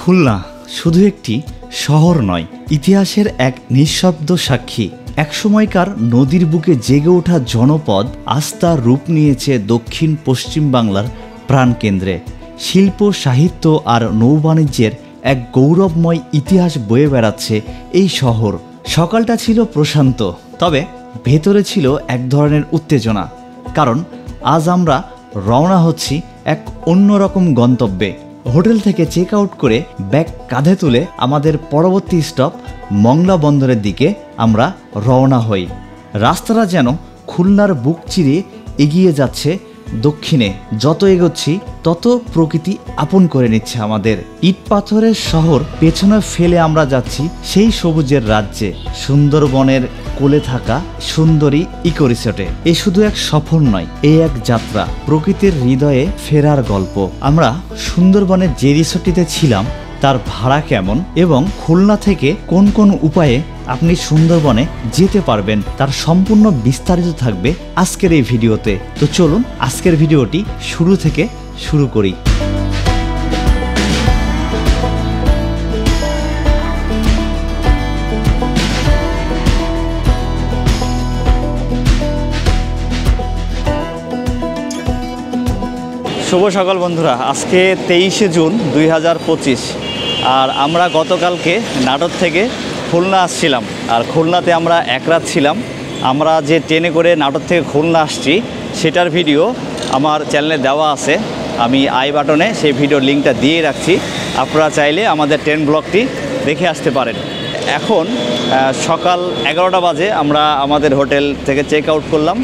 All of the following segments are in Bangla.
খুলনা শুধু একটি শহর নয়, ইতিহাসের এক নিঃশব্দ সাক্ষী। একসময়কার নদীর বুকে জেগে ওঠা জনপদ আজ তার রূপ নিয়েছে দক্ষিণ পশ্চিম বাংলার প্রাণকেন্দ্রে। শিল্প, সাহিত্য আর নৌবাণিজ্যের এক গৌরবময় ইতিহাস বয়ে বেড়াচ্ছে এই শহর। সকালটা ছিল প্রশান্ত, তবে ভেতরে ছিল এক ধরনের উত্তেজনা, কারণ আজ আমরা রওনা হচ্ছি এক অন্যরকম গন্তব্যে। হোটেল থেকে চেক আউট করে ব্যাগ কাঁধে তুলে আমাদের পরবর্তী স্টপ মংলা বন্দরের দিকে আমরা রওনা হই। রাস্তাটা যেন খুলনার বুক চিরে এগিয়ে যাচ্ছে দক্ষিণে। যত এগোচ্ছি তত প্রকৃতি আপন করে নিচ্ছে আমাদের। ইট পাথরের শহর পেছনে ফেলে আমরা যাচ্ছি সেই সবুজের রাজ্যে, সুন্দরবনের কোলে থাকা সুন্দরী ইকো রিসোর্টে। এ শুধু এক সফর নয়, এ এক যাত্রা, প্রকৃতির হৃদয়ে ফেরার গল্প। আমরা সুন্দরবনের যে রিসোর্টটিতে ছিলাম তার ভাড়া কেমন এবং খুলনা থেকে কোন কোন উপায়ে আপনি সুন্দরবনে যেতে পারবেন তার সম্পূর্ণ বিস্তারিত থাকবে আজকের এই ভিডিওতে। তো চলুন আজকের ভিডিওটি শুরু থেকে শুরু করি। শুভ সকাল বন্ধুরা, আজকে 23শে জুন 2025, আর আমরা গতকালকে নাটোর থেকে খুলনা আসছিলাম। আর খুলনাতে আমরা এক রাত ছিলাম। আমরা যে ট্রেনে করে নাটোর থেকে খুলনা আসছি সেটার ভিডিও আমার চ্যানেলে দেওয়া আছে, আমি আই বাটনে সেই ভিডিওর লিঙ্কটা দিয়ে রাখছি। আপনারা চাইলে আমাদের ট্রেন ব্লগটি দেখে আসতে পারেন। এখন সকাল 11টা বাজে, আমরা আমাদের হোটেল থেকে চেক আউট করলাম।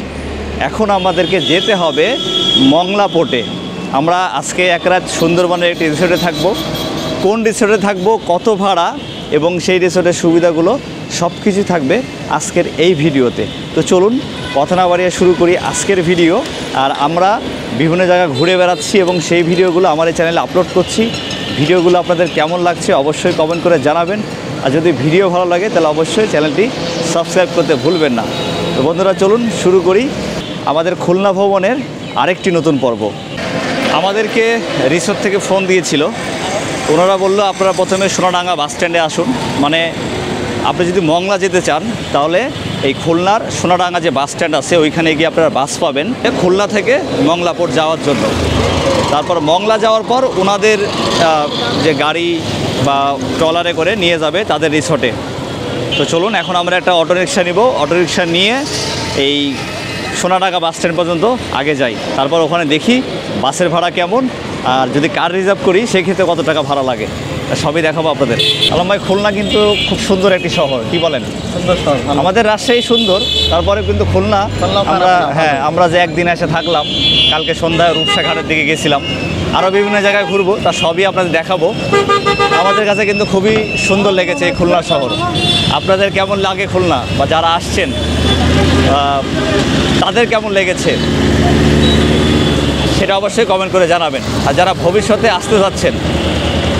এখন আমাদেরকে যেতে হবে মংলা পোর্টে। আমরা আজকে এক রাত সুন্দরবনের একটি রিসোর্টে থাকবো। কোন রিসোর্টে থাকবো, কত ভাড়া এবং সেই রিসোর্টের সুবিধাগুলো সব কিছু থাকবে আজকের এই ভিডিওতে। তো চলুন কথা না বাড়িয়ে শুরু করি আজকের ভিডিও। আর আমরা বিভিন্ন জায়গা ঘুরে বেড়াচ্ছি এবং সেই ভিডিওগুলো আমার এই চ্যানেলে আপলোড করছি। ভিডিওগুলো আপনাদের কেমন লাগছে অবশ্যই কমেন্ট করে জানাবেন। আর যদি ভিডিও ভালো লাগে তাহলে অবশ্যই চ্যানেলটি সাবস্ক্রাইব করতে ভুলবেন না। তো বন্ধুরা চলুন শুরু করি আমাদের খুলনা ভ্রমণের আরেকটি নতুন পর্ব। আমাদেরকে রিসোর্ট থেকে ফোন দিয়েছিল, ওনারা বললো আপনারা প্রথমে সোনাডাঙ্গা বাস স্ট্যান্ডে আসুন। মানে আপনি যদি মংলা যেতে চান তাহলে এই খুলনার সোনাডাঙ্গা যে বাস স্ট্যান্ড আছে ওইখানে গিয়ে আপনারা বাস পাবেন খুলনা থেকে মংলা পোর্ট যাওয়ার জন্য। তারপর মংলা যাওয়ার পর ওনাদের যে গাড়ি বা ট্রলারে করে নিয়ে যাবে তাদের রিসোর্টে। তো চলুন এখন আমরা একটা অটোরিকশা নিব। অটোরিকশা নিয়ে এই সোনাডাঙ্গা বাস স্ট্যান্ড পর্যন্ত আগে যাই, তারপর ওখানে দেখি বাসের ভাড়া কেমন, আর যদি কার রিজার্ভ করি সেক্ষেত্রে কত টাকা ভাড়া লাগে সবই দেখাবো আপনাদের। আলম ভাই, খুলনা কিন্তু খুব সুন্দর একটি শহর, কি বলেন? সুন্দর শহর, আমাদের রাজশাহী সুন্দর, তারপরে কিন্তু খুলনা আমরা যে একদিন এসে থাকলাম, কালকে সন্ধ্যায় রূপসা ঘাটের দিকে গেছিলাম, আরও বিভিন্ন জায়গায় ঘুরবো, তা সবই আপনাদের দেখাবো। আমাদের কাছে কিন্তু খুবই সুন্দর লেগেছে এই খুলনা শহর। আপনাদের কেমন লাগে খুলনা, বা যারা আসছেন তাদের কেমন লেগেছে সেটা অবশ্যই কমেন্ট করে জানাবেন। আর যারা ভবিষ্যতে আসতে যাচ্ছেন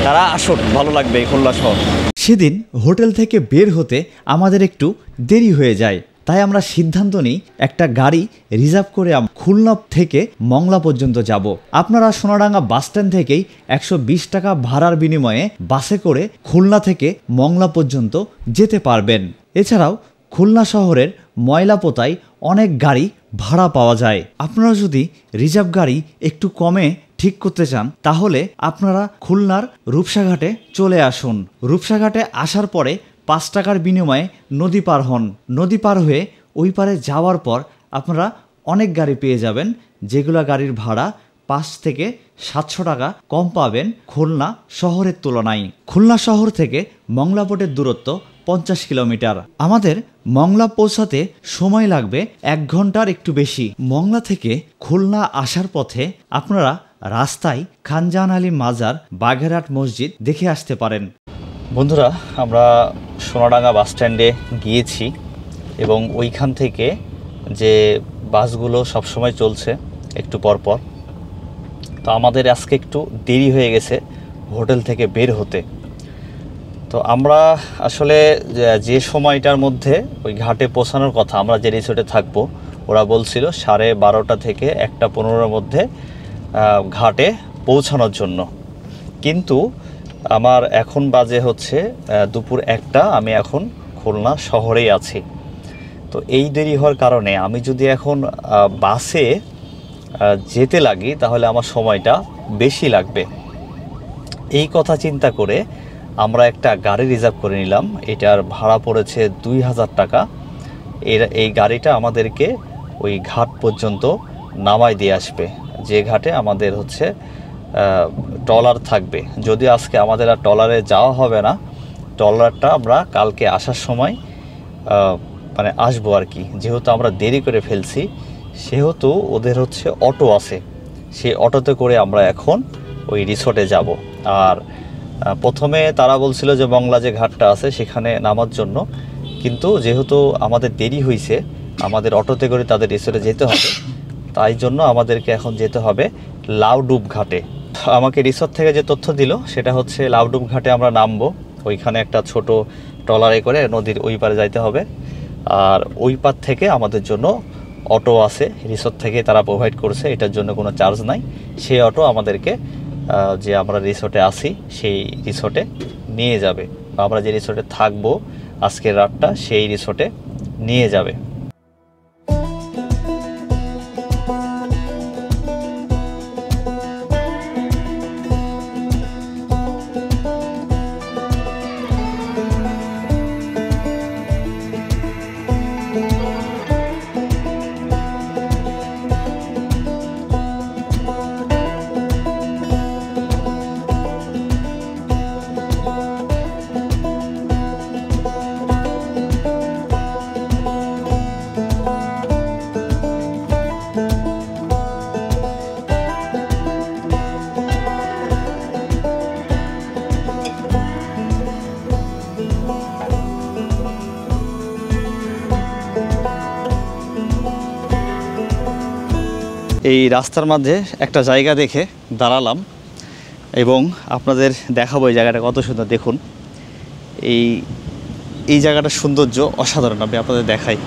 তারা আসুন, ভালো লাগবে এই খুলনা শহর। সেদিন হোটেল থেকে বের হতে আমাদের একটু দেরি হয়ে যায়, তাই আমরা সিদ্ধান্ত নিই একটা গাড়ি রিজার্ভ করে খুলনা থেকে মংলা পর্যন্ত যাব। আপনারা সোনাডাঙ্গা বাস স্ট্যান্ড থেকেই 120 টাকা ভাড়ার বিনিময়ে বাসে করে খুলনা থেকে মংলা পর্যন্ত যেতে পারবেন। এছাড়াও খুলনা শহরের ময়লাপোতায় অনেক গাড়ি ভাড়া পাওয়া যায়। আপনারা যদি রিজার্ভ গাড়ি একটু কমে ঠিক করতে চান তাহলে আপনারা খুলনার রূপসাঘাটে চলে আসুন। রূপসাঘাটে আসার পরে 5 টাকার বিনিময়ে নদী পার হন। নদী পার হয়ে ওই পারে যাওয়ার পর আপনারা অনেক গাড়ি পেয়ে যাবেন, যেগুলো গাড়ির ভাড়া 5 থেকে 700 টাকা কম পাবেন খুলনা শহরের তুলনায়। খুলনা শহর থেকে মংলা পোর্টের দূরত্ব 50 কিলোমিটার। আমাদের মংলা পৌঁছাতে সময় লাগবে 1 ঘন্টার একটু বেশি। মংলা থেকে খুলনা আসার পথে আপনারা রাস্তায় খানজাহান আলী মাজার, বাগেরহাট মসজিদ দেখে আসতে পারেন। বন্ধুরা, আমরা সোনাডাঙ্গা বাস স্ট্যান্ডে গিয়েছি এবং ওইখান থেকে যে বাসগুলো সবসময় চলছে একটু পরপর, তো আমাদের আজকে একটু দেরি হয়ে গেছে হোটেল থেকে বের হতে। তো আমরা আসলে যে সময়টার মধ্যে ওই ঘাটে পৌঁছানোর কথা, আমরা যে রিসোর্টে থাকবো, ওরা বলছিল 12:30 থেকে 1:15-র মধ্যে ঘাটে পৌঁছানোর জন্য। কিন্তু আমার এখন বাজে হচ্ছে দুপুর 1টা, আমি এখন খুলনা শহরেই আছি। তো এই দেরি হওয়ার কারণে আমি যদি এখন বাসে যেতে লাগি তাহলে আমার সময়টা বেশি লাগবে। এই কথা চিন্তা করে আমরা একটা গাড়ি রিজার্ভ করে নিলাম। এটার ভাড়া পড়েছে 2000 টাকা। এই গাড়িটা আমাদেরকে ওই ঘাট পর্যন্ত নামাই দিয়ে আসবে, যে ঘাটে আমাদের হচ্ছে ট্রলার থাকবে। যদি আজকে আমাদের আর ট্রলারে যাওয়া হবে না, ট্রলারটা আমরা কালকে আসার সময় মানে আসবো আর কি। যেহেতু আমরা দেরি করে ফেলছি সেহেতু ওদের হচ্ছে অটো আছে, সেই অটোতে করে আমরা এখন ওই রিসোর্টে যাব। আর প্রথমে তারা বলছিল যে মংলা যে ঘাটটা আছে সেখানে নামার জন্য, কিন্তু যেহেতু আমাদের দেরি হয়েছে, আমাদের অটোতে করে তাদের রিসোর্টে যেতে হবে, তাই জন্য আমাদেরকে এখন যেতে হবে লাউডুব ঘাটে। আমাকে রিসোর্ট থেকে যে তথ্য দিল সেটা হচ্ছে লাউডুব ঘাটে আমরা নামবো। ওইখানে একটা ছোট ট্রলারে করে নদীর ওই পারে যাইতে হবে, আর ওই পার থেকে আমাদের জন্য অটো আছে, রিসোর্ট থেকে তারা প্রোভাইড করছে, এটার জন্য কোনো চার্জ নাই। সেই অটো আমাদেরকে যে আমরা রিসোর্টে আসি সেই রিসোর্টে নিয়ে যাবে, বা আমরা যে রিসোর্টে থাকবো আজকের রাতটা সেই রিসোর্টে নিয়ে যাবে। এই রাস্তার মাঝে একটা জায়গা দেখে দাঁড়ালাম এবং আপনাদের দেখাবো এই জায়গাটা কত সুন্দর। দেখুন এই জায়গাটার সৌন্দর্য অসাধারণ, আমি আপনাদের দেখাই।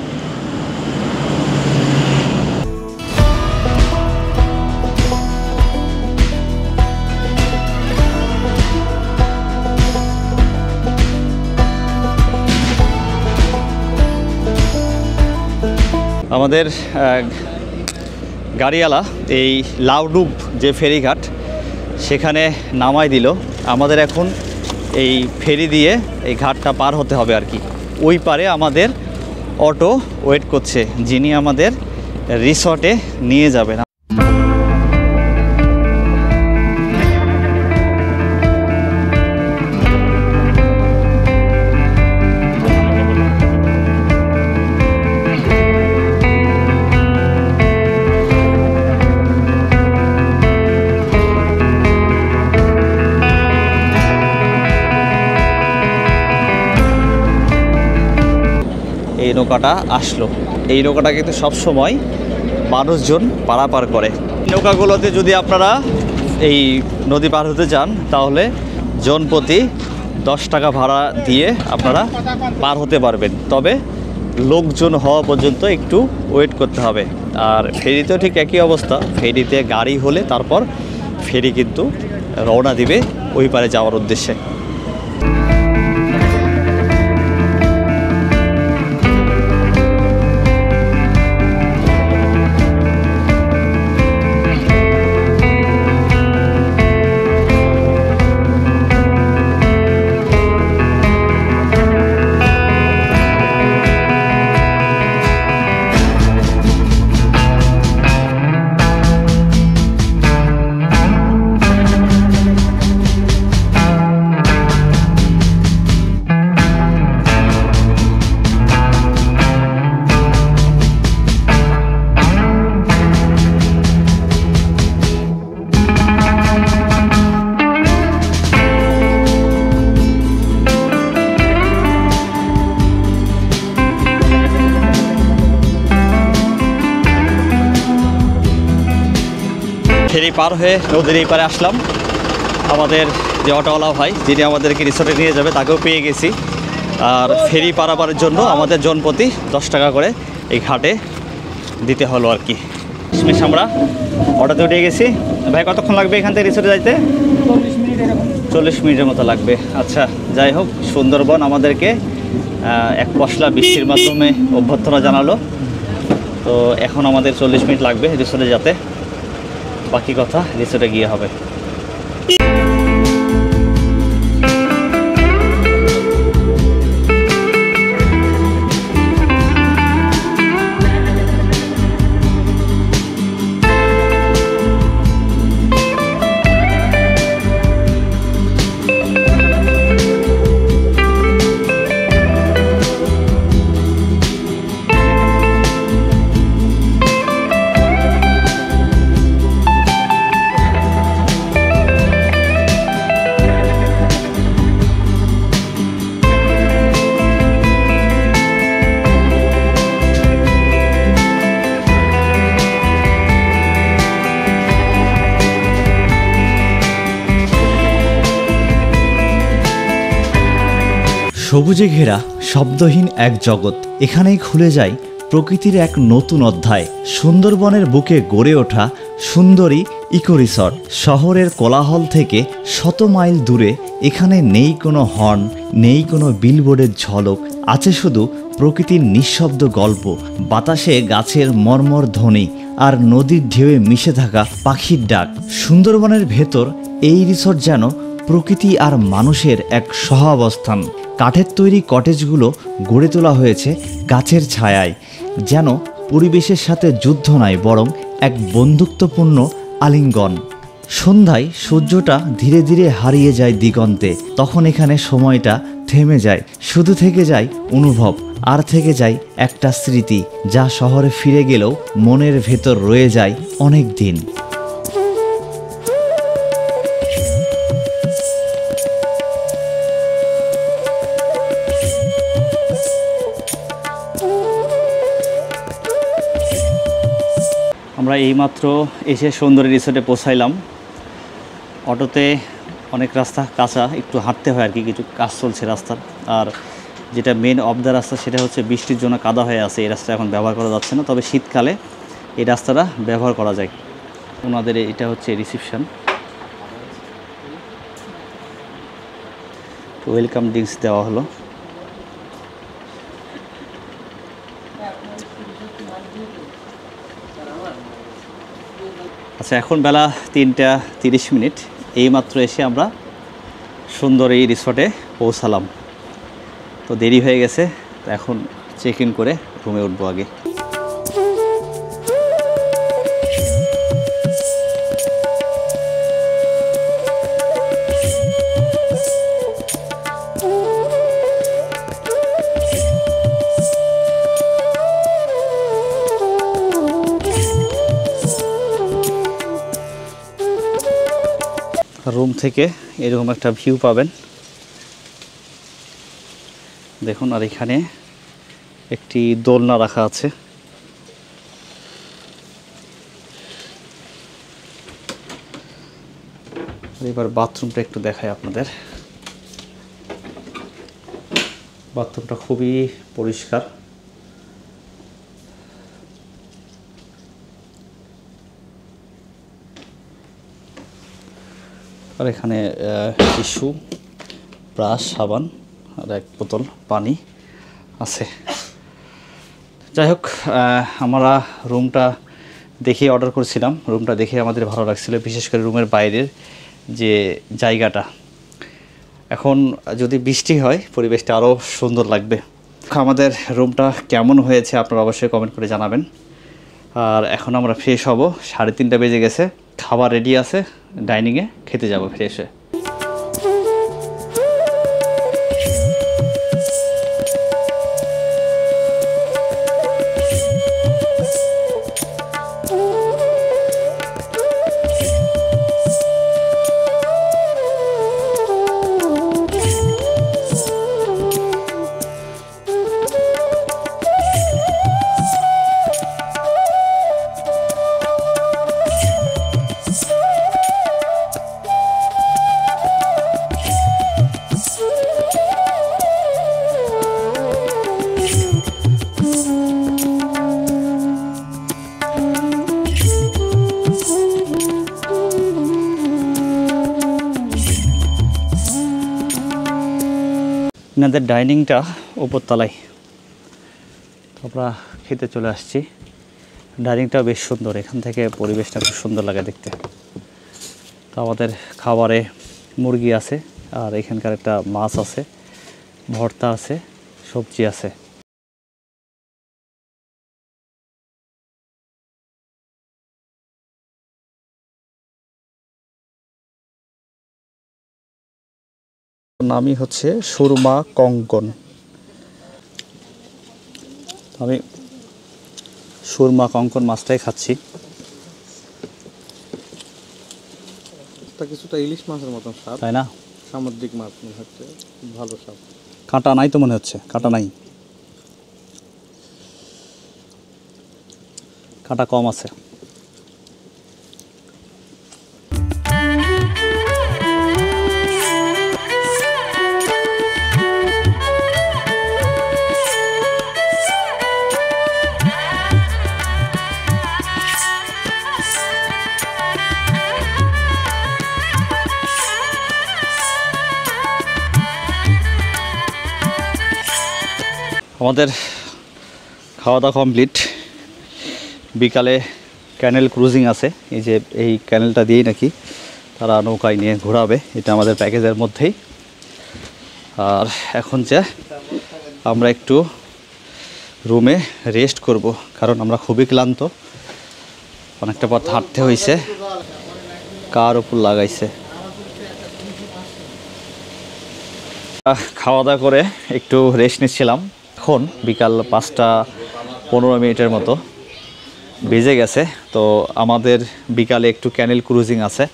আমাদের গাড়িওয়ালা এই লাউডুব যে ফেরিঘাট সেখানে নামাই দিল। আমাদের এখন এই ফেরি দিয়ে এই ঘাটটা পার হতে হবে আর কি। ওই পারে আমাদের অটো ওয়েট করছে, যিনি আমাদের রিসর্টে নিয়ে যাবেন। এই নৌকাটা আসলো। এই নৌকাটা কিন্তু সবসময় মানুষজন পারাপার করে। নৌকাগুলোতে যদি আপনারা এই নদী পার হতে চান তাহলে জনপ্রতি 10 টাকা ভাড়া দিয়ে আপনারা পার হতে পারবেন, তবে লোকজন হওয়া পর্যন্ত একটু ওয়েট করতে হবে। আর ফেরিতেও ঠিক একই অবস্থা, ফেরিতে গাড়ি হলে তারপর ফেরি কিন্তু রওনা দিবে ওই পারে যাওয়ার উদ্দেশ্যে। ফেরি পার হয়ে নদীর এই পারে আসলাম। আমাদের যে অটোওয়ালা ভাই যিনি আমাদেরকে রিসোর্টে নিয়ে যাবে তাকেও পেয়ে গেছি। আর ফেরি পারাপারের জন্য আমাদের জনপ্রতি 10 টাকা করে এই ঘাটে দিতে হলো আর কি। শেষমেশ আমরা অটোতে উঠে গেছি। ভাই কতক্ষণ লাগবে এখান থেকে রিসোর্টে যাইতে? 40 মিনিট এরকম। 40 মিনিটের মতো লাগবে। আচ্ছা, যাই হোক, সুন্দরবন আমাদেরকে এক পশলা বৃষ্টির মাধ্যমে অভ্যর্থনা জানালো। তো এখন আমাদের 40 মিনিট লাগবে রিসোর্টে যেতে। বাকি কথা রিসোর্টে গিয়ে হবে। সবুজে ঘেরা শব্দহীন এক জগৎ। এখানেই খুলে যায় প্রকৃতির এক নতুন অধ্যায়। সুন্দরবনের বুকে গড়ে ওঠা সুন্দরী ইকো রিসর্ট। শহরের কোলাহল থেকে শত মাইল দূরে এখানে নেই কোনো হর্ন, নেই কোনো বিলবোর্ডের ঝলক। আছে শুধু প্রকৃতির নিঃশব্দ গল্প, বাতাসে গাছের মর্মর ধ্বনি আর নদীর ঢেউয়ে মিশে থাকা পাখির ডাক। সুন্দরবনের ভেতর এই রিসর্ট যেন প্রকৃতি আর মানুষের এক সহাবস্থান। কাঠের তৈরি কটেজগুলো গড়ে তোলা হয়েছে গাছের ছায়ায়, যেন পরিবেশের সাথে যুদ্ধ নয়, বরং এক বন্ধুত্বপূর্ণ আলিঙ্গন। সন্ধ্যায় সূর্যটা ধীরে ধীরে হারিয়ে যায় দিগন্তে। তখন এখানে সময়টা থেমে যায়, শুধু থেকে যায় অনুভব, আর থেকে যায় একটা স্মৃতি যা শহরে ফিরে গেলেও মনের ভেতর রয়ে যায় অনেক দিন। আমরা এইমাত্র এসে সুন্দরী রিসোর্টে পৌঁছাইলাম। অটোতে অনেক রাস্তা কাঁচা, একটু হাঁটতে হয় আর কি, কিছু কাজ চলছে রাস্তার। আর যেটা মেন অফ দ্য রাস্তা সেটা হচ্ছে বৃষ্টির জন্য কাদা হয়ে আছে, এই রাস্তা এখন ব্যবহার করা যাচ্ছে না, তবে শীতকালে এই রাস্তাটা ব্যবহার করা যায়। ওনাদের এটা হচ্ছে রিসিপশন। ওয়েলকাম ড্রিঙ্কস দেওয়া হলো। আচ্ছা, এখন বেলা 3টা 30 মিনিট। এইমাত্র এসে আমরা সুন্দর এই রিসর্টে পৌঁছালাম। তো দেরি হয়ে গেছে, তো এখন চেক ইন করে রুমে উঠবো আগে। রুম থেকে এরকম একটা ভিউ পাবেন, দেখুন। আর এখানে একটি দোলনা রাখা আছে। এবার বাথরুমটা একটু দেখাই আপনাদের। বাথরুমটা খুবই পরিষ্কার। আর এখানে টিস্যু, ব্রাশ, সাবান আর এক বোতল পানি আছে। যাই হোক, আমরা রুমটা দেখে অর্ডার করেছিলাম। রুমটা দেখে আমাদের ভালো লাগছিল, বিশেষ করে রুমের বাইরের যে জায়গাটা। এখন যদি বৃষ্টি হয় পরিবেশটা আরও সুন্দর লাগবে। আমাদের রুমটা কেমন হয়েছে আপনারা অবশ্যই কমেন্ট করে জানাবেন। আর এখন আমরা ফ্রেশ হব, 3:30 বেজে গেছে। খাবার রেডি আছে, ডাইনিংয়ে খেতে যাব ফ্রেশ হয়ে। এনাদের ডাইনিংটা উপরতলায়, আমরা খেতে চলে আসছি। ডাইনিংটা বেশ সুন্দর, এখান থেকে পরিবেশটা খুব সুন্দর লাগে দেখতে। তো আমাদের খাবারে মুরগি আছে, আর এখানকার একটা মাছ আছে, ভর্তা আছে, সবজি আছে। নামই হচ্ছে সুরমা কঙ্কন। আমি সুরমা কঙ্কন মাছটাই খাচ্ছি। কিছুটা ইলিশ মাছের মতন স্বাদ, তাই না? সামুদ্রিক মাছ মনে হচ্ছে, ভালো স্বাদ। কাঁটা নাই তো মনে হচ্ছে, কাঁটা নাই, কাঁটা কম আছে। আমাদের খাওয়া দাওয়া কমপ্লিট। বিকালে ক্যানেল ক্রুজিং আছে, এই যে এই ক্যানেলটা দিয়েই নাকি তারা নৌকায় নিয়ে ঘোরাবে, এটা আমাদের প্যাকেজের মধ্যেই। আর এখন যে আমরা একটু রুমে রেস্ট করব, কারণ আমরা খুবই ক্লান্ত, অনেকটা পথ হাঁটতে হয়েছে। কার উপর লাগাইছে। খাওয়া দাওয়া করে একটু রেস্ট নিচ্ছিলাম। এখন বিকাল 5:15 মতো বেজে গেছে। তো আমাদের বিকালে একটু ক্যানেল ক্রুজিং আছে,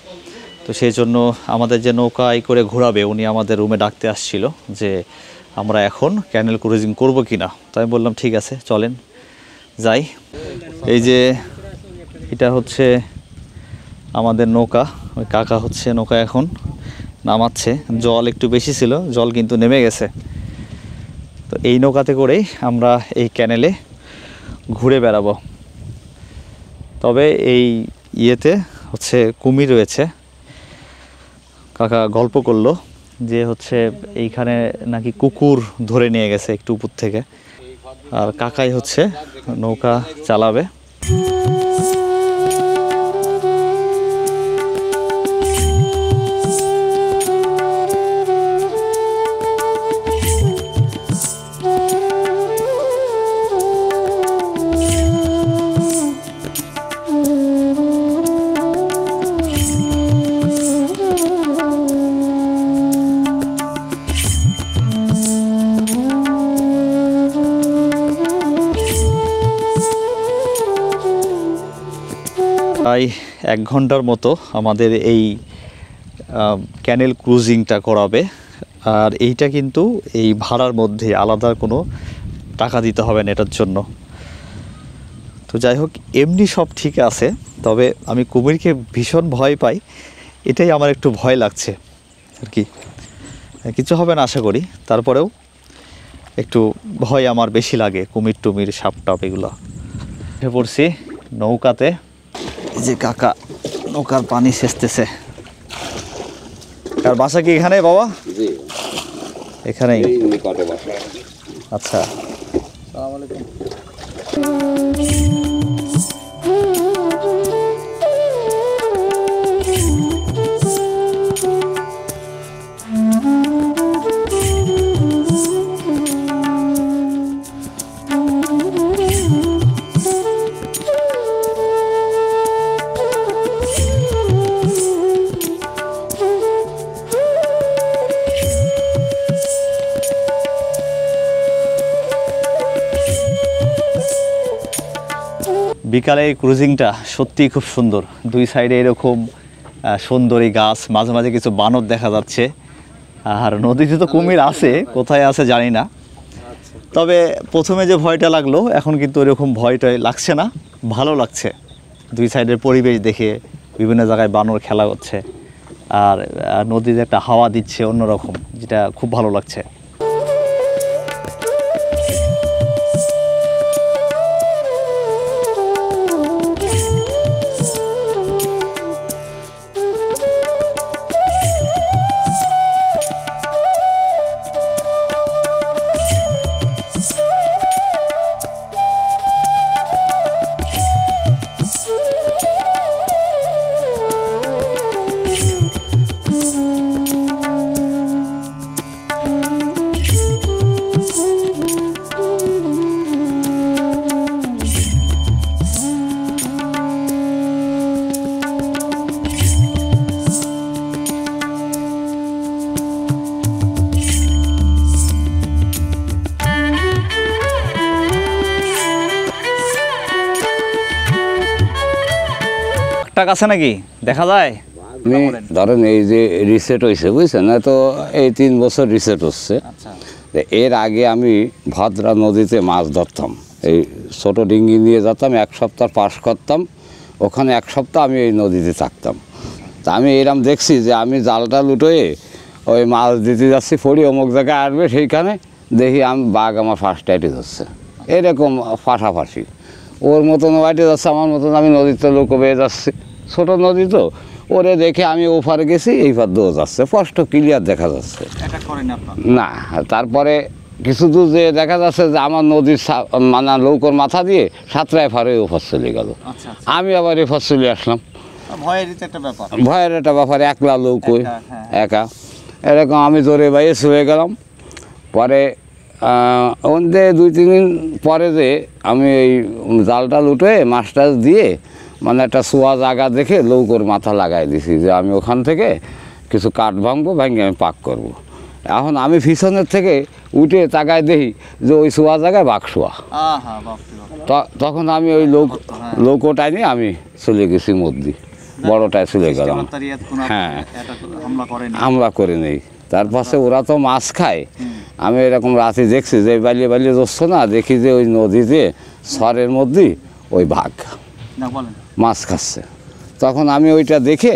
তো সেই জন্য আমাদের যে নৌকায় করে ঘোরাবে উনি আমাদের রুমে ডাকতে আসছিল যে আমরা এখন ক্যানেল ক্রুজিং করব কি না। তো আমি বললাম ঠিক আছে চলেন যাই। এই যে এটা হচ্ছে আমাদের নৌকা, ওই কাকা হচ্ছে নৌকা এখন নামাচ্ছে। জল একটু বেশি ছিল, জল কিন্তু নেমে গেছে। তো এই নৌকাতে করেই আমরা এই ক্যানেলে ঘুরে বেড়াবো। তবে এই ইয়েতে হচ্ছে কুমির রয়েছে। কাকা গল্প করলো যে হচ্ছে এইখানে নাকি কুকুর ধরে নিয়ে গেছে একটু উপর থেকে, আর কাকাই হচ্ছে নৌকা চালাবে। প্রায় 1 ঘন্টার মতো আমাদের এই ক্যানেল ক্রুজিংটা করাবে। আর এইটা কিন্তু এই ভাড়ার মধ্যে, আলাদা কোনো টাকা দিতে হবে না এটার জন্য। তো যাই হোক, এমনি সব ঠিক আছে, তবে আমি কুমিরকে ভীষণ ভয় পাই, এটাই আমার একটু ভয় লাগছে আর কি। কিছু হবে না আশা করি, তারপরেও একটু ভয় আমার বেশি লাগে, কুমির টুমির সাপ টাপ এগুলো। উঠে পড়ছি নৌকাতে, যে কাকা নৌকার পানি সেচতেছে। কার বাসা কি এখানে বাবা? জি, এখানেই। এই নিকটে বাসা। আচ্ছা, আসসালামু আলাইকুম। বিকালে এই ক্রুজিংটা সত্যিই খুব সুন্দর। দুই সাইডে এরকম সুন্দরী গাছ, মাঝে মাঝে কিছু বানর দেখা যাচ্ছে। আর নদীতে তো কুমির আছে, কোথায় আছে জানি না। তবে প্রথমে যে ভয়টা লাগলো, এখন কিন্তু ওইরকম ভয়টাই লাগছে না, ভালো লাগছে। দুই সাইডের পরিবেশ দেখে, বিভিন্ন জায়গায় বানর খেলা করছে, আর নদীতে একটা হাওয়া দিচ্ছে অন্যরকম, যেটা খুব ভালো লাগছে। টাক আছে নাকি দেখা যায়? আমি ধরেন এই যে রিসেট হয়েছে বুঝছেন না, তো এই 3 বছর রিসেট হচ্ছে। আচ্ছা তো এর আগে আমি ভদ্রা নদীতে মাছ ধরতাম, এই ছোটো ডিঙ্গি নিয়ে যেতাম, 1 সপ্তাহ পাস করতাম, ওখানে 1 সপ্তাহ আমি এই নদীতে থাকতাম। তা আমি এরম দেখছি যে আমি জালটা লুটোয়ে ওই মাছ দিতে যাচ্ছি, পড়ি অমুক জায়গায় আসবে, সেইখানে দেখি আমি বাঘ আমার ফার্স্ট টাইটে ধরছে, এরকম পাশাপাশি। ওর মতন ওয়াইটে যাচ্ছে, আমার মতন আমি নদীতে লোক বেয়ে যাচ্ছি, ছোটো নদী তো, ওরে দেখে আমি ওপারে গেছি, এইবার দৌড় যাচ্ছে, স্পষ্ট ক্লিয়ার দেখা যাচ্ছে। এটা করেন আপনার? না, তারপরে কিছু দূর যে দেখা যাচ্ছে যে আমার নদীর মানে নৌকোর মাথা দিয়ে সাঁতরায় ফারে ওপার চলে গেল। আচ্ছা আমি আবার এপার চলে আসলাম। ভয়ের একটা ব্যাপার। ভয়ের একটা ব্যাপার, একলা নৌকোয় হ্যাঁ। একা, এরকম আমি জোরে বাইরে চলে গেলাম। পরে ওদের 2-3 দিন পরে যে আমি এই জালটা লুটে মাছ টাছ দিয়ে মানে একটা শোয়া জায়গা দেখে নৌকোর মাথা লাগাই দিছি যে আমি ওখান থেকে কিছু কাঠ ভাঙবো, ভেঙে আমি পাক করব। এখন আমি পিছনের থেকে উঠে তাকায় দেখি যে ওই শোয়া জায়গায় বাঘ শোয়া। তখন আমি ওই নৌকোটাই নিয়ে আমি চলে গেছি মধ্যে, বড়টায় চলে গেলাম। হ্যাঁ, হামলা করে নেই। তার পাশে ওরা তো মাছ খায়, আমি এরকম রাতে দেখছি যে বালিয়ে বালিয়ে যাচ্ছ না, দেখি যে ওই নদীতে সরের মধ্যে ওই বাঘ মাছ খাচ্ছে। তখন আমি ওইটা দেখে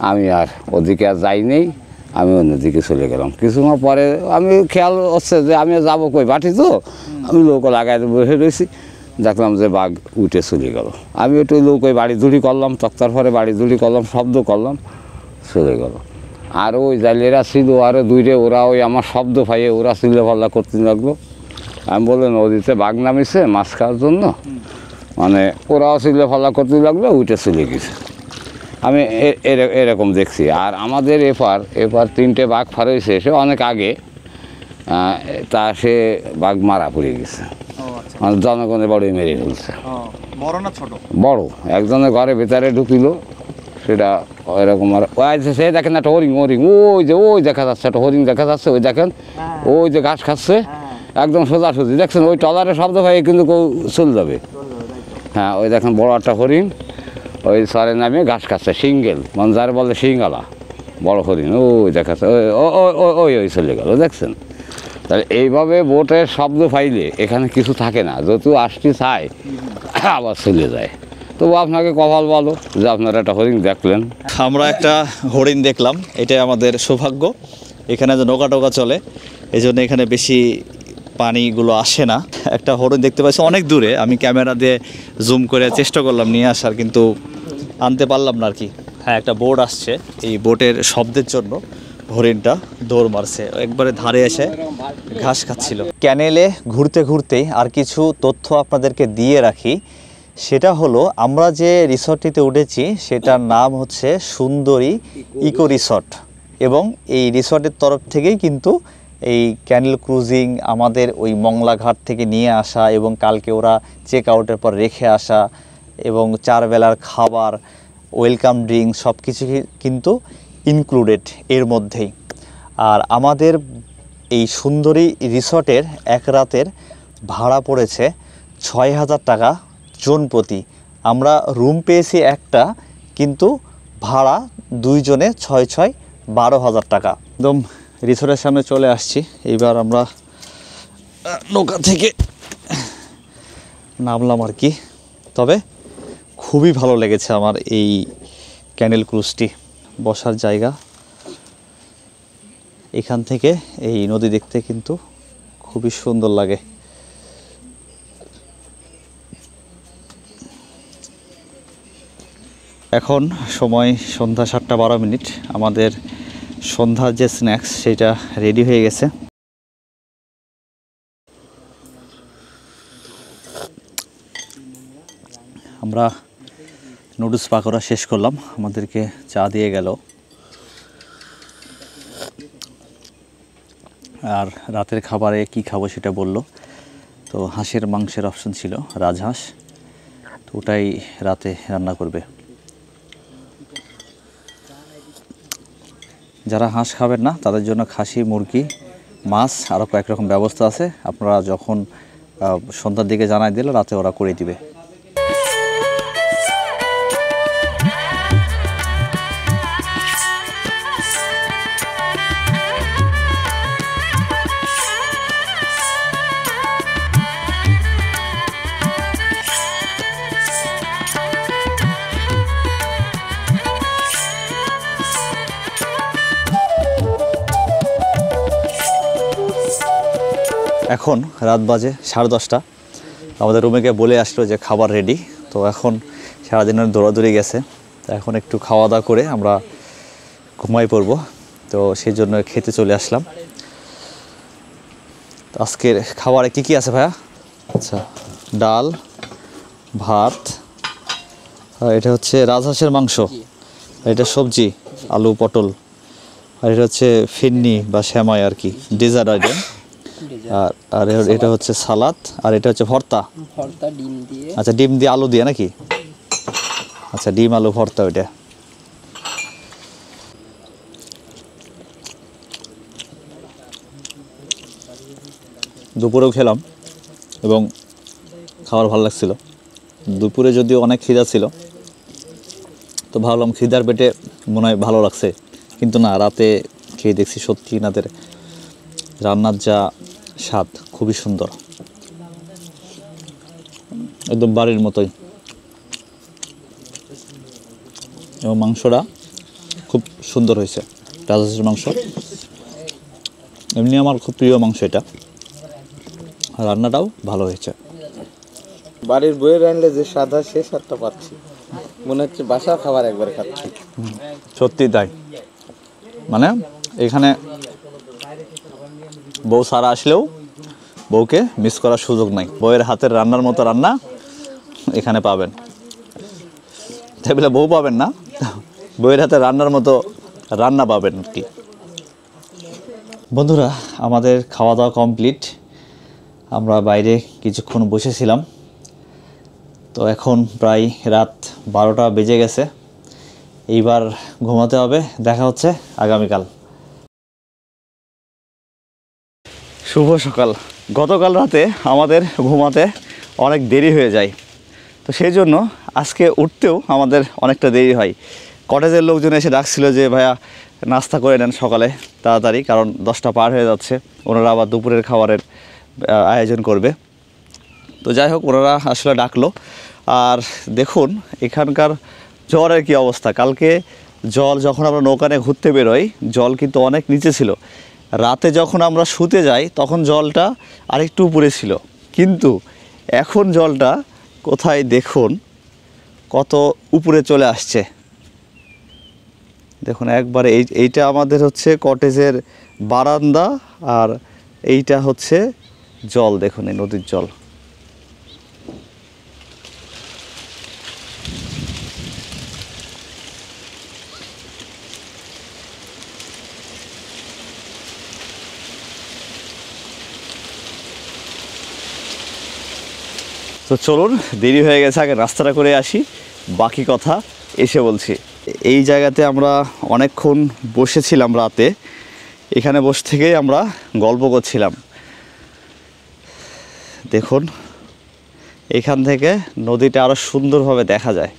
আমি আর ওদিকে আর যাই নেই, আমি অন্যদিকে চলে গেলাম। কিছুক্ষণ পরে আমি খেয়াল হচ্ছে যে আমি যাবো কই বাটি, তো আমি নৌকো লাগাই বসে রয়েছি, দেখলাম যে বাঘ উঠে চলে গেল। আমি একটু নৌকোয় বাড়ি ধুড়ি করলাম, তক্তার পরে বাড়ি ধুড়ি করলাম, শব্দ করলাম, চলে গেল। আর ওই জালেরা ছিল আরও 2টা, ওরা ওই আমার শব্দ পাইয়ে ওরা চিল্লাপাল্লা করতে লাগলো। আমি বললাম নদীতে বাঘ নামিছে মাছ খাওয়ার জন্য, মানে ওরাও চিল্লাপাল্লা করতে লাগলো, উঠে চলে গেছে। আমি এরকম দেখছি। আর আমাদের এপার 3টে বাঘ ফার হয়েছে, সে অনেক আগে, তা সে বাঘ মারা পড়ে গেছে, মানে জনগণের বড়ই মেরে ফেলছে। বড় না ছোট? বড়। একজনের ঘরে ভিতরে ঢুকিল, সেটা এরকম। আর ওই যে সে দেখেন একটা হরিণ, ওই দেখা যাচ্ছে একটা হরিণ দেখা যাচ্ছে, ওই দেখেন ওই যে ঘাস খাচ্ছে একদম সোজাসুজি, দেখছেন ওই টলারের শব্দ ভাই কিন্তু কেউ চলে যাবে। হ্যাঁ, ওই দেখেন বড় একটা হরিণ ওই সরে নামে ঘাস খাচ্ছে, সিঙ্গেল, মানে যার বলে সিঙ্গালা, বড় হরিণ ওই দেখাচ্ছে, ওই চলে গেল, দেখছেন। তাহলে এইভাবে বোটের শব্দ পাইলে এখানে কিছু থাকে না, যদিও আসতে চায় আবার চলে যায়। তবু আপনাকে কপাল বলো যে আপনারা একটা হরিণ দেখলেন। আমরা একটা হরিণ দেখলাম, এটাই আমাদের সৌভাগ্য। এখানে যে নৌকা টোকা চলে, এই জন্য এখানে বেশি পানিগুলো আসে না। একটা হরিণ দেখতে পাচ্ছি অনেক দূরে, আমি ক্যামেরা দিয়ে জুম করে চেষ্টা করলাম নিয়ে আসার, কিন্তু আনতে পারলাম না আর কি। হ্যাঁ, একটা বোট আসছে, এই বোটের শব্দের জন্য হরিণটা দৌড় মারছে, একবারে ধারে এসে ঘাস খাচ্ছিল। ক্যানেলে ঘুরতে ঘুরতেই আর কিছু তথ্য আপনাদেরকে দিয়ে রাখি। সেটা হলো, আমরা যে রিসর্টটিতে উঠেছি সেটার নাম হচ্ছে সুন্দরী ইকো রিসর্ট, এবং এই রিসর্টের তরফ থেকেই কিন্তু এই ক্যানেল ক্রুজিং, আমাদের ওই মংলা ঘাট থেকে নিয়ে আসা এবং কালকে ওরা চেক আউটের পর রেখে আসা, এবং 4 বেলার খাবার, ওয়েলকাম ড্রিঙ্ক সব কিছু কিন্তু ইনক্লুডেড এর মধ্যেই। আর আমাদের এই সুন্দরী রিসর্টের 1 রাতের ভাড়া পড়েছে 6,000 টাকা জন প্রতি। আমরা রুম পেয়েছি একটা, কিন্তু ভাড়া 2 জনে 6 12,000 টাকা। একদম রিসোর্টের সামনে চলে আসছি। এইবার আমরা নৌকা থেকে নামলাম আর কি। তবে খুবই ভালো লেগেছে আমার এই ক্যানেল ক্রুজটি। বসার জায়গা, এখান থেকে এই নদী দেখতে কিন্তু খুবই সুন্দর লাগে। এখন সময় সন্ধ্যা 7:12। আমাদের সন্ধ্যার যে স্ন্যাক্স সেটা রেডি হয়ে গেছে। আমরা নুডলস পাকোড়া শেষ করলাম, আমাদেরকে চা দিয়ে গেল। আর রাতের খাবারে কি খাবো সেটা বলল। তো হাঁসের মাংসের অপশন ছিল, রাজহাঁস, তো ওটাই রাতে রান্না করবে। যারা হাঁস খাবেন না তাদের জন্য খাসি, মুরগি, মাছ আরও কয়েক রকম ব্যবস্থা আছে। আপনারা যখন সন্ধ্যার দিকে জানাই দিলে রাতে ওরা করে দিবে। এখন রাত বাজে 10:30। আমাদের রুমে গিয়ে বলে আসলো যে খাবার রেডি। তো এখন সারাদিনের দৌড়াদৌড়ি গেছে, তো এখন একটু খাওয়া দাওয়া করে আমরা ঘুমাই পড়বো। তো সেই জন্য খেতে চলে আসলাম। তো আজকের খাবারে কি কি আছে ভাইয়া? আচ্ছা, ডাল, ভাত, আর এটা হচ্ছে রাজহাঁসের মাংস, আর এটা সবজি আলু পটল, আর এটা হচ্ছে ফিন্নি বা শ্যামাই আর কি, ডেজার্ট আইটেম। আর এটা হচ্ছে সালাদ, আর এটা হচ্ছে ভর্তা। ডিম দিয়ে। আচ্ছা, ডিম দিয়ে আলু দিয়ে নাকি? আচ্ছা, ডিম আলু ভর্তা ওইটা। দুপুরেও খেলাম এবং খাবার ভালো লাগছিল। দুপুরে যদিও অনেক খিদা ছিল, তো ভাবলাম খিদার পেটে মনে হয় ভালো লাগছে, কিন্তু না, রাতে খেয়ে দেখছি সত্যি নাদের রান্নার যা স্বাদ, খুবই সুন্দর, একদম বাড়ির মতোই। এবং মাংসটা খুব সুন্দর হয়েছে, রাজহাঁসের মাংস। এমনি আমার খুব প্রিয় মাংস এটা, আর রান্নাটাও ভালো হয়েছে। বাড়ির বইয়ের রান্নলে যে স্বাদ হয় সে স্বাদটা পাচ্ছি, মনে হচ্ছে বাসার খাবার একবার খাচ্ছি। সত্যি তাই, মানে এখানে বউ সারা আসলেও বউকে মিস করার সুযোগ নাই। বউয়ের হাতের রান্নার মতো রান্না এখানে পাবেন, তাই বলে বউ পাবেন না, বউয়ের হাতে রান্নার মতো রান্না পাবেন আর কি। বন্ধুরা, আমাদের খাওয়া দাওয়া কমপ্লিট। আমরা বাইরে কিছুক্ষণ বসেছিলাম, তো এখন প্রায় রাত 12টা বেজে গেছে। এইবার ঘুমাতে হবে, দেখা হচ্ছে আগামীকাল। শুভ সকাল। গতকাল রাতে আমাদের ঘুমাতে অনেক দেরি হয়ে যায়, তো সেই জন্য আজকে উঠতেও আমাদের অনেকটা দেরি হয়। কটেজের লোকজন এসে ডাকছিল যে ভাইয়া নাস্তা করে নেন সকালে তাড়াতাড়ি, কারণ 10টা পার হয়ে যাচ্ছে, ওনারা আবার দুপুরের খাবারের আয়োজন করবে। তো যাই হোক, ওনারা আসলে ডাকলো। আর দেখুন এখানকার জলের কি অবস্থা। কালকে জল যখন আমরা নৌকানে ঘুরতে বেরোই, জল কিন্তু অনেক নিচে ছিল। রাতে যখন আমরা শুতে যাই তখন জলটা আরেকটু উপরে ছিল, কিন্তু এখন জলটা কোথায় দেখুন কত উপরে চলে আসছে। দেখুন একবারে এইটা আমাদের হচ্ছে কটেজের বারান্দা, আর এইটা হচ্ছে জল। দেখুন এই নদীর জল। তো চলুন, দেরি হয়ে গেছে, আগে রাস্তাটা করে আসি, বাকি কথা এসে বলছি। এই জায়গাতে আমরা অনেকক্ষণ বসেছিলাম রাতে, এখানে বসে থেকেই আমরা গল্প করছিলাম। দেখুন এখান থেকে নদীটা আরও সুন্দরভাবে দেখা যায়।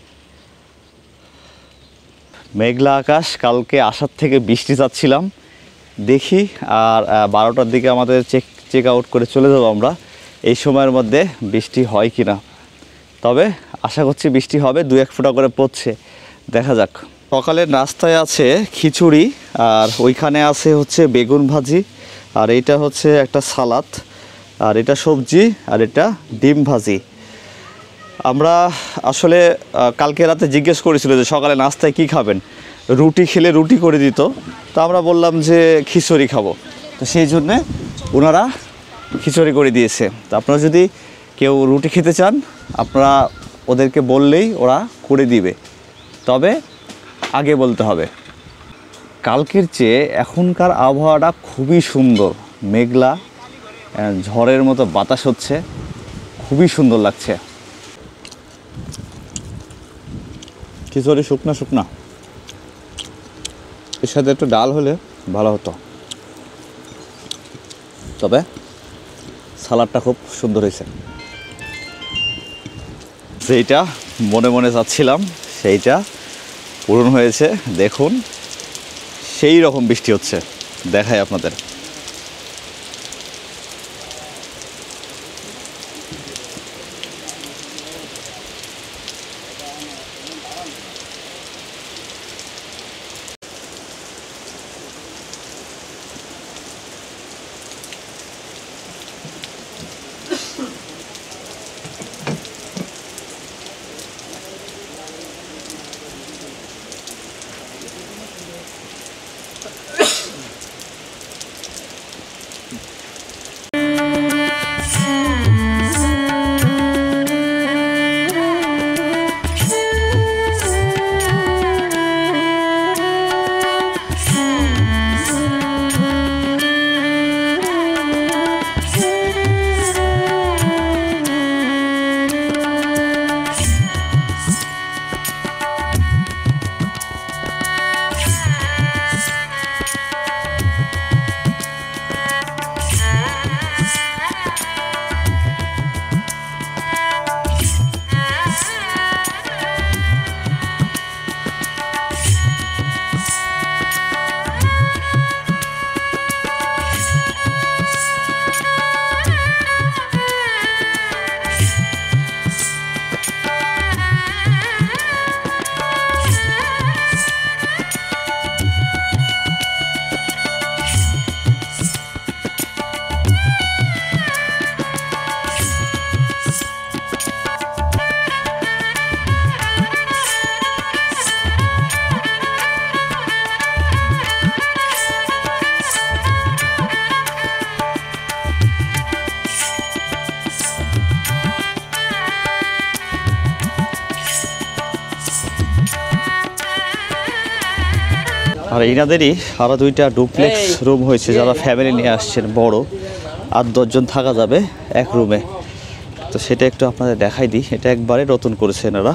মেঘলা আকাশ, কালকে আসার থেকে বৃষ্টি চাচ্ছিলাম, দেখি আর 12টার দিকে আমাদের চেক আউট করে চলে যাবো আমরা। এই সময়ের মধ্যে বৃষ্টি হয় কি না, তবে আশা করছি বৃষ্টি হবে, 2-1 ফোঁটা করে পড়ছে, দেখা যাক। সকালের নাস্তায় আছে খিচুড়ি, আর ওইখানে আছে হচ্ছে বেগুন ভাজি, আর এইটা হচ্ছে একটা সালাদ, আর এটা সবজি, আর এটা ডিম ভাজি। আমরা আসলে কালকে রাতে জিজ্ঞেস করেছিল যে সকালে নাস্তায় কি খাবেন, রুটি খেলে রুটি করে দিত, তো আমরা বললাম যে খিচুড়ি খাবো, তো সেই জন্যে ওনারা খিচুড়ি করে দিয়েছে। তো আপনারা যদি কেউ রুটি খেতে চান, আপনারা ওদেরকে বললেই ওরা করে দিবে, তবে আগে বলতে হবে। কালকের চেয়ে এখনকার আবহাওয়াটা খুবই সুন্দর, মেঘলা, ঝড়ের মতো বাতাস হচ্ছে, খুবই সুন্দর লাগছে। খিচুড়ি শুকনা শুকনা, এর সাথে একটু ডাল হলে ভালো হতো, তবে সালাডটা খুব সুন্দর হয়েছে। যেইটা মনে মনে চাচ্ছিলাম সেইটা পূরণ হয়েছে। দেখুন সেই রকম বৃষ্টি হচ্ছে, দেখাই আপনাদের। আর এনাদেরই আরও 2টা ডুপ্লেক্স রুম হয়েছে, যারা ফ্যামিলি নিয়ে আসছেন বড় 8-10 জন থাকা যাবে এক রুমে। তো সেটা একটু আপনাদের দেখাই দিই। এটা একবারে নতুন করেছে এনারা।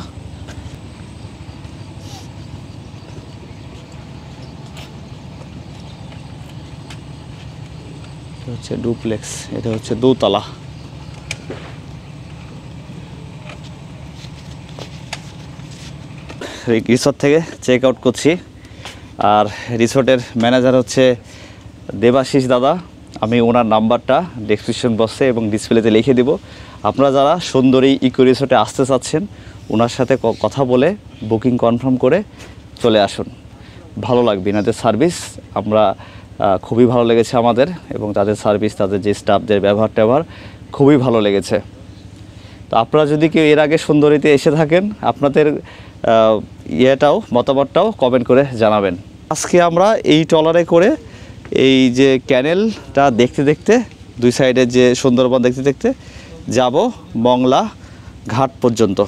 এটা হচ্ছে ডুপ্লেক্স, এটা হচ্ছে দোতলা। রিসোর্ট থেকে চেক আউট করছি। আর রিসোর্টের ম্যানেজার হচ্ছে দেবাশিস দাদা। আমি ওনার নাম্বারটা ডেসক্রিপশন বক্সে এবং ডিসপ্লেতে লিখে দেব। আপনারা যারা সুন্দরী ইকো রিসোর্টে আসতে চাচ্ছেন, ওনার সাথে কথা বলে বুকিং কনফার্ম করে চলে আসুন। ভালো লাগবে এনাদের সার্ভিস, আমরা খুবই ভালো লেগেছে আমাদের, এবং তাদের সার্ভিস, তাদের যে স্টাফদের ব্যবহার খুবই ভালো লেগেছে। তো আপনারা যদি কেউ এর আগে সুন্দরীতে এসে থাকেন, আপনাদের মতামতটাও কমেন্ট করে জানাবেন। আজকে আমরা এই ট্রলারে করে এই যে ক্যানেলটা দেখতে দেখতে, দুই সাইডের যে সুন্দরবন দেখতে দেখতে যাব মংলা ঘাট পর্যন্ত।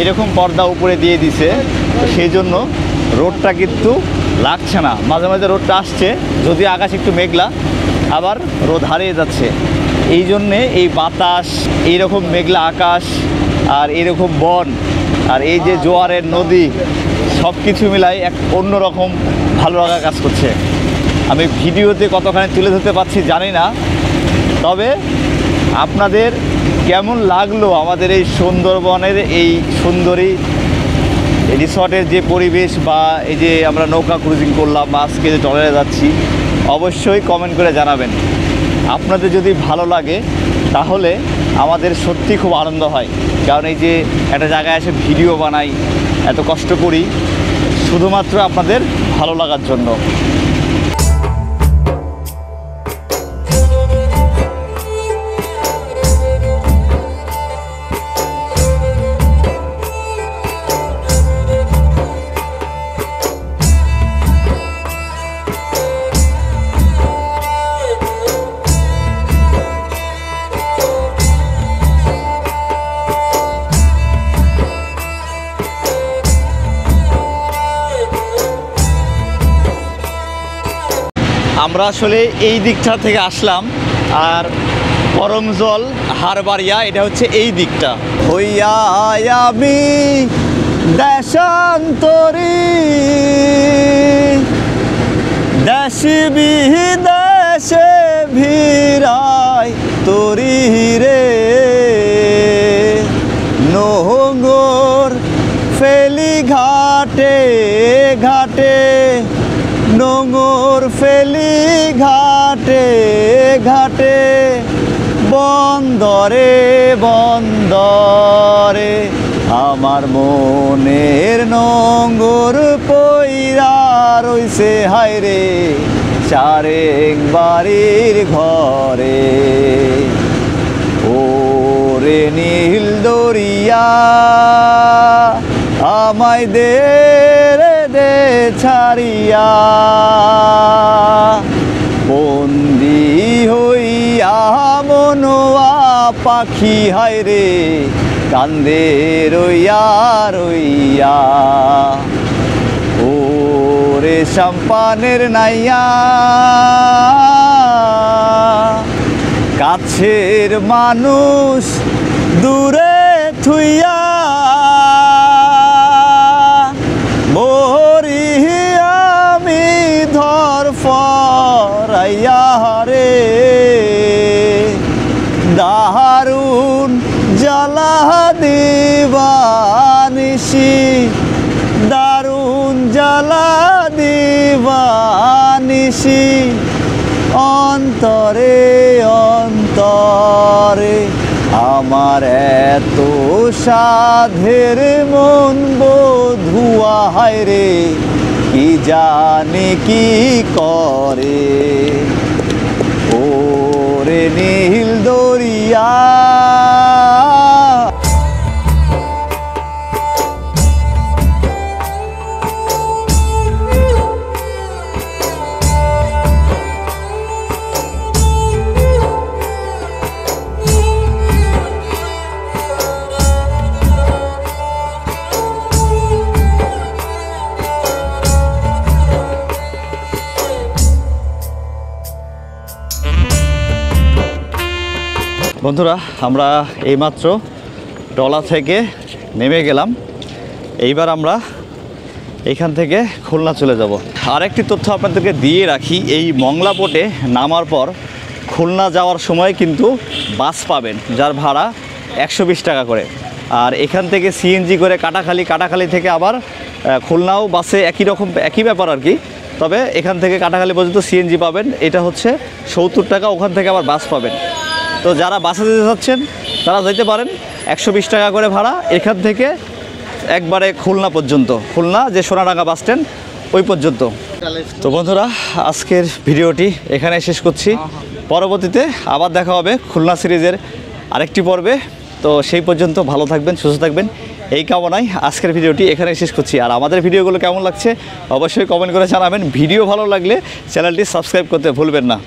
এরকম পর্দা উপরে দিয়ে দিছে, সেই জন্য রোডটা কিন্তু লাগছে না। মাঝে মাঝে রোডটা আসছে, যদি আকাশ একটু মেঘলা, আবার রোদ হারিয়ে যাচ্ছে। এই জন্যে এই বাতাস, এইরকম মেঘলা আকাশ, আর এইরকম বন, আর এই যে জোয়ারের নদী, সব কিছু মিলাই এক অন্যরকম ভালো লাগা কাজ করছে। আমি ভিডিওতে কতখানি তুলে ধরতে পারছি জানি না, তবে আপনাদের কেমন লাগলো আমাদের এই সুন্দরবনের এই সুন্দরী রিসর্টের যে পরিবেশ, বা এই যে আমরা নৌকা ক্রুজিং করলাম, আজকে যে ট্রলারে যাচ্ছি, অবশ্যই কমেন্ট করে জানাবেন। আপনাদের যদি ভালো লাগে তাহলে আমাদের সত্যি খুব আনন্দ হয়, কারণ এই যে একটা জায়গায় এসে ভিডিও বানাই, এত কষ্ট করি শুধুমাত্র আপনাদের ভালো লাগার জন্য। আমরা আসলে এই দিকটা থেকে আসলাম, আর করমজল হারবাড়িয়া এটা হচ্ছে এই দিকটা। হইয়া আমি দেশান্তরী, দেশে বিদেশে ভিড়াই তরি রে, নোঙ্গর ফেলি ঘাটে ঘাটে, নোঙর ফেলি ঘাটে ঘাটে, বন্দরে বন্দরে, আমার মনের নোঙর পইরা রইছে হায়রে চারেক বাড়ির ঘরে। ওরে নীল দরিয়া আমায় দে দে ছাড়িয়া, বন্দি হইয়া মনোয়া পাখি হায়রে কান্দে রইয়া রইয়া। ওরে সাম্পানের নাইয়া কাছের মানুষ দূরে থুইয়া মরি আমি ধরফরাইয়া রে দারুণ জ্বালা দিবানিসি দারুণ জ্বালা দিবানিসি অন্তরে অন্তরে আমার এত সাধের মন বধুয়া হায় রে কি জানে কি করে ওরে নীল দরিয়া। বন্ধুরা, আমরা এইমাত্র টলা থেকে নেমে গেলাম। এইবার আমরা এইখান থেকে খুলনা চলে যাব। আরেকটি তথ্য আপনাদেরকে দিয়ে রাখি, এই মংলা পোর্টে নামার পর খুলনা যাওয়ার সময় কিন্তু বাস পাবেন, যার ভাড়া 120 টাকা করে। আর এখান থেকে সিএনজি করে কাটাখালি থেকে আবার খুলনাও বাসে একই ব্যাপার আর কি। তবে এখান থেকে কাটাখালি পর্যন্ত সিএনজি পাবেন, এটা হচ্ছে 70 টাকা। ওখান থেকে আবার বাস পাবেন। তো যারা বাসে যেতে চাচ্ছেন তারা যেতে পারেন, 120 টাকা করে ভাড়া এখান থেকে একবারে খুলনা পর্যন্ত, খুলনা যে সোনাডাঙ্গা বাস স্ট্যান্ড ওই পর্যন্ত। তো বন্ধুরা, আজকের ভিডিওটি এখানে শেষ করছি। পরবর্তীতে আবার দেখা হবে খুলনা সিরিজের আরেকটি পর্বে। তো সেই পর্যন্ত ভালো থাকবেন, সুস্থ থাকবেন, এই কামনায় আজকের ভিডিওটি এখানে শেষ করছি। আর আমাদের ভিডিওগুলো কেমন লাগছে অবশ্যই কমেন্ট করে জানাবেন। ভিডিও ভালো লাগলে চ্যানেলটি সাবস্ক্রাইব করতে ভুলবেন না।